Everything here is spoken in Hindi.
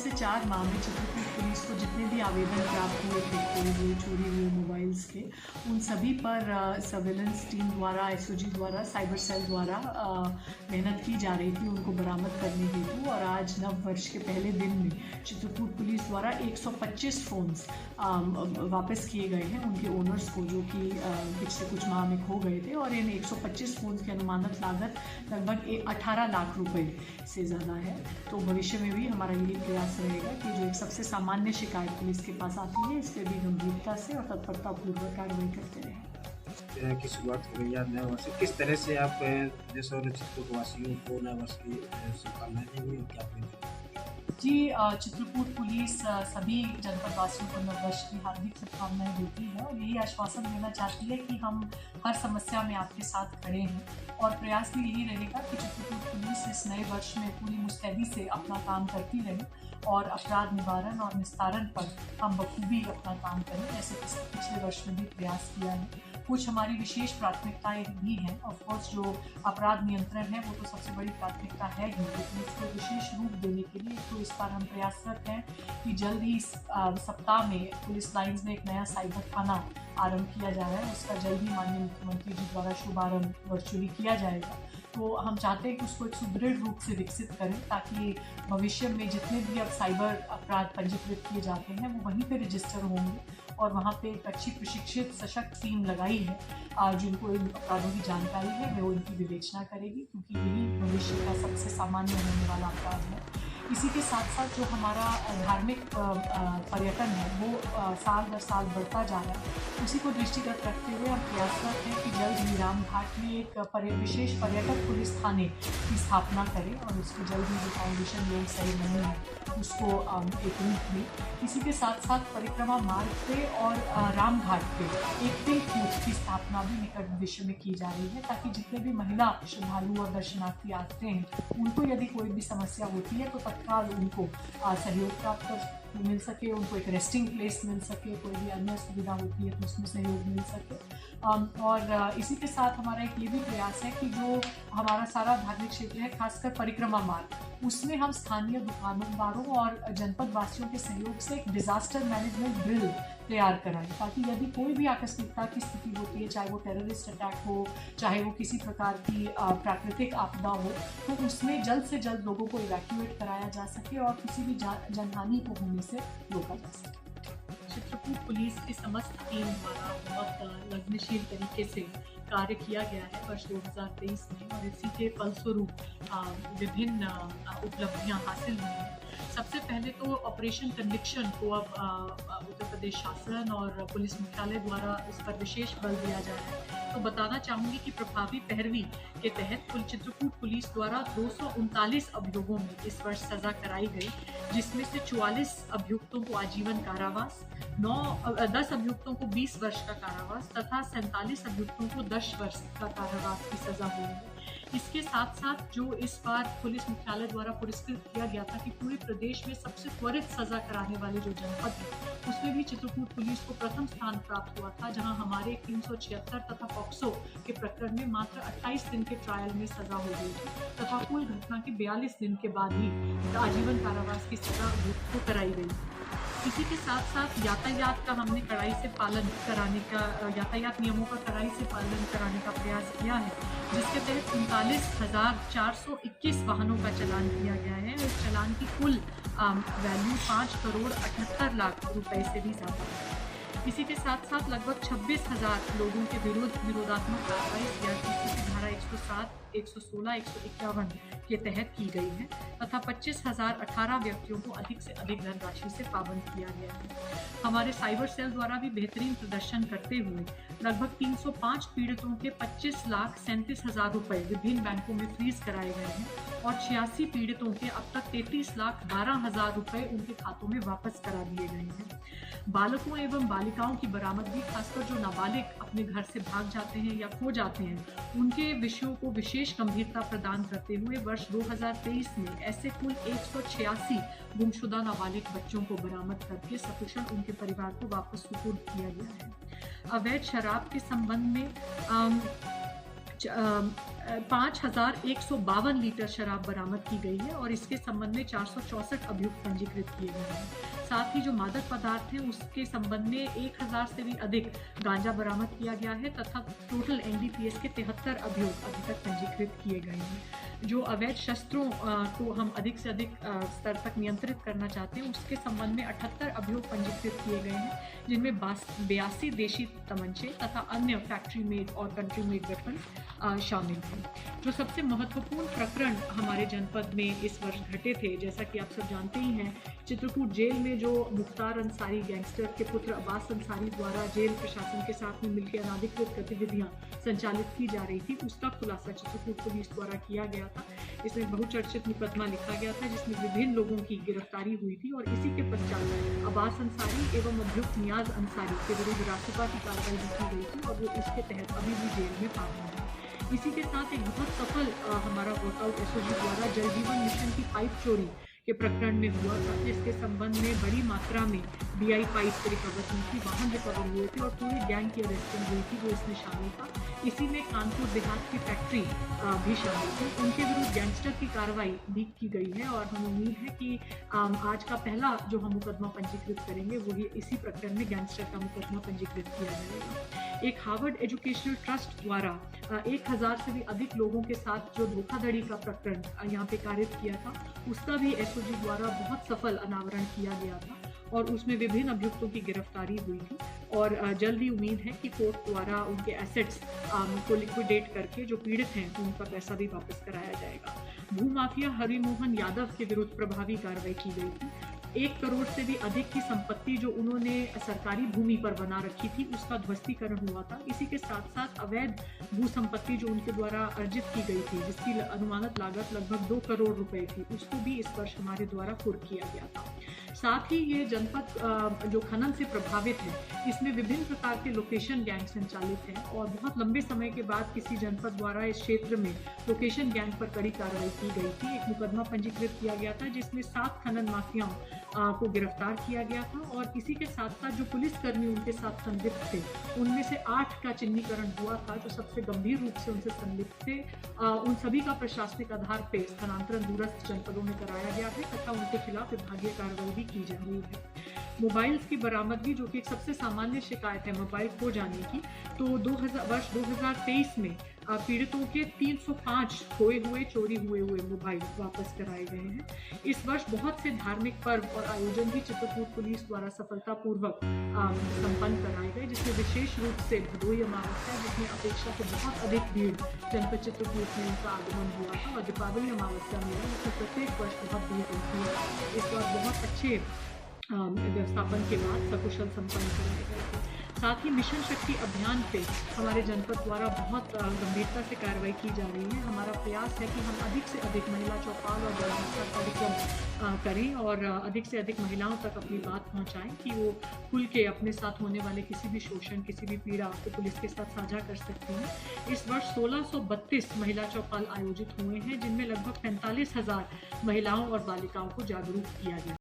से 4 मामले चित्रकूट पुलिस को जितने भी आवेदन प्राप्त हुए थे हुए चोरी हुए मोबाइल्स के, उन सभी पर सर्वेलेंस टीम द्वारा, एसओजी द्वारा, साइबर सेल द्वारा मेहनत की जा रही थी उनको बरामद करने हेतु। और आज नव वर्ष के पहले दिन में चित्रकूट पुलिस द्वारा 125 फ़ोन्स वापस किए गए हैं उनके ओनर्स को, जो कि पिछले कुछ माह में खो गए थे। और इन 125 फ़ोन्स की अनुमानित लागत लगभग 18 लाख रुपए से ज़्यादा है। तो भविष्य में भी हमारा यही प्रयास रहेगा कि जो एक सबसे सामान्य शिकायत पुलिस के पास आती है, इस पर भी गंभीरता से और तत्परतापूर्वक कार्रवाई करते रहें। की शुरुआत हो गई है नए वर्ष से, किस तरह से आप देश और चित्रकूट वासियों को नए वर्ष की शुभकामनाएं देंगे और क्या करेंगे? जी, चित्रकूट पुलिस सभी जनपद वासियों को नववर्ष की हार्दिक शुभकामनाएं देती है और यही आश्वासन देना चाहती है कि हम हर समस्या में आपके साथ खड़े हैं। और प्रयास भी यही रहेगा कि चित्रकूट पुलिस इस नए वर्ष में पूरी मुस्तैदी से अपना काम करती रहे और अपराध निवारण और निस्तारण पर हम बखूबी अपना काम करें, जैसे पिछले वर्ष में भी प्रयास किया है। कुछ हमारी विशेष प्राथमिकताएं भी हैं। ऑफकोर्स जो अपराध नियंत्रण है वो तो सबसे बड़ी प्राथमिकता है ही, लेकिन इसको विशेष रूप देने के लिए तो इस बार हम प्रयासरत हैं कि जल्द ही इस सप्ताह में पुलिस लाइन्स में एक नया साइबर थाना आरंभ किया जा रहा है। उसका जल्द ही माननीय मुख्यमंत्री जी द्वारा शुभारंभ वर्चुअली किया जाएगा। तो हम चाहते हैं कि उसको एक सुदृढ़ रूप से विकसित करें, ताकि भविष्य में जितने भी अब साइबर अपराध पंजीकृत किए जाते हैं वो वहीं पे रजिस्टर होंगे। और वहाँ पे एक अच्छी प्रशिक्षित सशक्त टीम लगाई है जिनको इन अपराधों की जानकारी है, वो इनकी विवेचना करेगी, क्योंकि यही भविष्य का सबसे सामान्य होने वाला अपराध है। इसी के साथ साथ जो हमारा धार्मिक पर्यटन है वो साल दर साल बढ़ता जा रहा है। उसी को दृष्टिगत रखते हुए हम प्रयासरत हैं कि जल्द ही रामघाट में एक विशेष पर्यटक पुलिस थाने की स्थापना करें और उसकी जल्द ही जो फाउंडेशन लोग सही नहीं है उसको एक रूप में। इसी के साथ साथ परिक्रमा मार्ग पे और रामघाट पे एक पिंक बूथ की स्थापना भी निकट भविष्य में की जा रही है, ताकि जितने भी महिला श्रद्धालु और दर्शनार्थी आते हैं उनको यदि कोई भी समस्या होती है तो तत्काल उनको सहयोग प्राप्त मिल सके, उनको एक रेस्टिंग प्लेस मिल सके, कोई भी अन्य सुविधा होती है तो उसमें सहयोग मिल सके। और इसी के साथ हमारा एक ये भी प्रयास है कि जो हमारा सारा धार्मिक क्षेत्र है, खासकर परिक्रमा मार्ग, उसमें हम स्थानीय दुकानदारों और जनपद वासियों के सहयोग से एक डिजास्टर मैनेजमेंट ड्रिल तैयार कराएं, ताकि यदि कोई भी आकस्मिकता की स्थिति होती है, चाहे वो टेररिस्ट अटैक हो, चाहे वो किसी प्रकार की प्राकृतिक आपदा हो, तो उसमें जल्द से जल्द लोगों को इवैक्यूएट कराया जा सके और किसी भी जनहानि को होने से रोका जा सके। चित्रकूट पुलिस की समस्त टीम द्वारा बहुत लग्नशील तरीके से कार्य किया गया है वर्ष 2023 में, और इसी के फलस्वरूप विभिन्न उपलब्धियां हासिल हुई हैं। सबसे पहले तो ऑपरेशन कन्विक्शन को अब उत्तर प्रदेश शासन और पुलिस मुख्यालय द्वारा उस पर विशेष बल दिया जा रहा है। तो बताना चाहूँगी कि प्रभावी पैरवी के तहत चित्रकूट पुलिस द्वारा 239 अभियोगों में इस वर्ष सजा कराई गई, जिसमें से 44 अभियुक्तों को आजीवन कारावास, 10 अभियुक्तों को 20 वर्ष का कारावास तथा 47 अभियुक्तों को 10 वर्ष का कारावास की सजा हुई है। इसके साथ साथ जो इस बार पुलिस मुख्यालय द्वारा पुरस्कृत किया गया था कि पूरे प्रदेश में सबसे त्वरित सजा कराने वाले जो जनपद है, उसमें भी चित्रकूट पुलिस को प्रथम स्थान प्राप्त हुआ था, जहां हमारे 376 तथा पॉक्सो के प्रकरण में मात्र 28 दिन के ट्रायल में सजा हो गई थी तथा कुल घटना के 42 दिन के बाद ही आजीवन कारावास की सजा को कराई गई। इसी के साथ साथ यातायात का हमने कड़ाई से पालन कराने का, यातायात नियमों का कड़ाई से पालन कराने का प्रयास किया है, जिसके तहत 39,421 वाहनों का चालान किया गया है। इस चालान की कुल वैल्यू 5,78,00,000 रुपए से भी ज़्यादा है। इसी के साथ साथ लगभग 26,000 लोगों के विरोधात्मक कार्रवाई सीआरपीसी की धारा 107, 116, 151 के तहत की गई है तथा 25,018 व्यक्तियों को अधिक से अधिक धनराशि से पाबंद किया गया है। हमारे साइबर सेल द्वारा भी बेहतरीन प्रदर्शन करते हुए लगभग 305 पीड़ितों के 25,37,000 रुपए विभिन्न बैंकों में फ्रीज कराए गए हैं और 86 पीड़ितों के अब तक 33,12,000 रुपए उनके खातों में वापस करा दिए गए हैं। बालकों एवं बालिकाओं की बरामदगी, खासकर जो नाबालिग अपने घर से भाग जाते हैं या खो जाते हैं, उनके विषयों को विशेष गंभीरता प्रदान करते हुए वर्ष 2023 में ऐसे कुल 186 गुमशुदा नाबालिग बच्चों को बरामद करके सकुशल उनके परिवार को वापस सुपुर्द किया गया है। अवैध शराब के संबंध में 5,152 लीटर शराब बरामद की गई है और इसके संबंध में 464 अभियुक्त पंजीकृत किए गए हैं। साथ ही जो मादक पदार्थ हैं उसके संबंध में 1000 से भी अधिक गांजा बरामद किया गया है तथा टोटल एनडीपीएस के 73 अभियुक्त अभी तक पंजीकृत किए गए हैं। जो अवैध शस्त्रों को हम अधिक से अधिक स्तर तक नियंत्रित करना चाहते हैं उसके संबंध में 78 अभियुक्त पंजीकृत किए गए हैं, जिनमें 82 देशी तमंचे तथा अन्य फैक्ट्री मेड और कंट्री मेड वेपन शामिल थे। जो सबसे महत्वपूर्ण प्रकरण हमारे जनपद में इस वर्ष घटे थे, जैसा कि आप सब जानते ही हैं, चित्रकूट जेल में जो मुख्तार अंसारी गैंगस्टर के पुत्र अब्बास अंसारी द्वारा जेल प्रशासन के साथ में मिलकर अनाधिकृत गतिविधियां संचालित की जा रही थी, उसका खुलासा चित्रकूट पुलिस द्वारा किया गया था। इसमें बहुचर्चित मुकदमा लिखा गया था जिसमें विभिन्न लोगों की गिरफ्तारी हुई थी और इसी के पश्चात अब्बास अंसारी एवं अभियुक्त नियाज अंसारी के विरुद्ध रासुका की कार्रवाई भी की गई थी और वो इसके तहत अभी भी जेल में पाबंद है। इसी के साथ एक बहुत सफल हमारा वर्कआउट एसओजी द्वारा जल जीवन मिशन की पाइप चोरी के प्रकरण में हुआ था, जिसके संबंध में बड़ी मात्रा में बीआई पाइप रिकवर हुई थी, वाहन रिकवर हुए थे और पूरी गैंग की अरेस्टिंग हुई थी जो इसमें शामिल था। इसी में कानपुर देहात की फैक्ट्री भी शामिल थी। उनके विरुद्ध गैंगस्टर की कार्रवाई भी की गई है और हमें उम्मीद है कि आज का पहला जो हम मुकदमा पंजीकृत करेंगे वही इसी प्रकरण में गैंगस्टर का मुकदमा पंजीकृत किया जाएगा। एक हार्वर्ड एजुकेशनल ट्रस्ट द्वारा 1000 से भी अधिक लोगों के साथ जो धोखाधड़ी का प्रकरण यहाँ पे कारित किया था, उसका भी एसओजी द्वारा बहुत सफल अनावरण किया गया था और उसमें विभिन्न अभियुक्तों की गिरफ्तारी हुई थी और जल्दी उम्मीद है कि कोर्ट द्वारा उनके एसेट्स को लिक्विडेट करके जो पीड़ित हैं उनका पैसा भी वापस कराया जाएगा। भूमाफिया हरिमोहन यादव के विरुद्ध प्रभावी कार्रवाई की गई थी। 1 करोड़ से भी अधिक की संपत्ति जो उन्होंने सरकारी भूमि पर बना रखी थी उसका ध्वस्तीकरण हुआ था। इसी के साथ साथ अवैध भू संपत्ति जो उनके द्वारा अर्जित की गई थी जिसकी अनुमानित लागत लगभग 2 करोड़ रुपए थी, उसको भी इस वर्ष हमारे द्वारा कुर्क किया गया था। साथ ही ये जनपद जो खनन से प्रभावित है इसमें विभिन्न प्रकार के लोकेशन गैंग संचालित हैं और बहुत लंबे समय के बाद किसी जनपद द्वारा इस क्षेत्र में लोकेशन गैंग पर कड़ी कार्रवाई की गई थी। एक मुकदमा पंजीकृत किया गया था जिसमें 7 खनन माफियाओं को गिरफ्तार किया गया था और इसी के साथ साथ जो पुलिसकर्मी उनके साथ संलिप्त थे उनमें से 8 का चिन्हीकरण हुआ था जो सबसे गंभीर रूप से उनसे संलिप्त थे। उन सभी का प्रशासनिक आधार पर स्थानांतरण दूरस्थ जनपदों में कराया गया है तथा उनके खिलाफ विभागीय कार्रवाई भी की जा रही है। मोबाइल्स की बरामदगी जो कि एक सबसे सामान्य शिकायत है मोबाइल खो जाने की, तो वर्ष 2023 में पीड़ितों के 305 खोए हुए चोरी हुए मोबाइल वापस कराए गए हैं। इस वर्ष बहुत से धार्मिक पर्व और आयोजन भी चित्रकूट पुलिस द्वारा सफलतापूर्वक संपन्न कराए गए, जिसमें विशेष रूप से भदोई अमावस्या जिसमें अपेक्षा से बहुत अधिक भीड़ जनपद चित्रकूट में उनका आगमन हुआ था और दीपावली अमावस्या में जिसमें प्रत्येक वर्ष बहुत भीड़ होती है। इस बार बहुत अच्छे व्यवस्थापन के बाद सकुशल संपन्न कराए गए थे। साथ ही मिशन शक्ति अभियान पे हमारे जनपद द्वारा बहुत गंभीरता से कार्रवाई की जा रही है। हमारा प्रयास है कि हम अधिक से अधिक महिला चौपाल और जागरूकता कार्यक्रम करें और अधिक से अधिक महिलाओं तक अपनी बात पहुंचाएं कि वो खुल के अपने साथ होने वाले किसी भी शोषण किसी भी पीड़ा को पुलिस के साथ साझा कर सकती हैं। इस वर्ष 1632 महिला चौपाल आयोजित हुए हैं जिनमें लगभग 45,000 महिलाओं और बालिकाओं को जागरूक किया गया।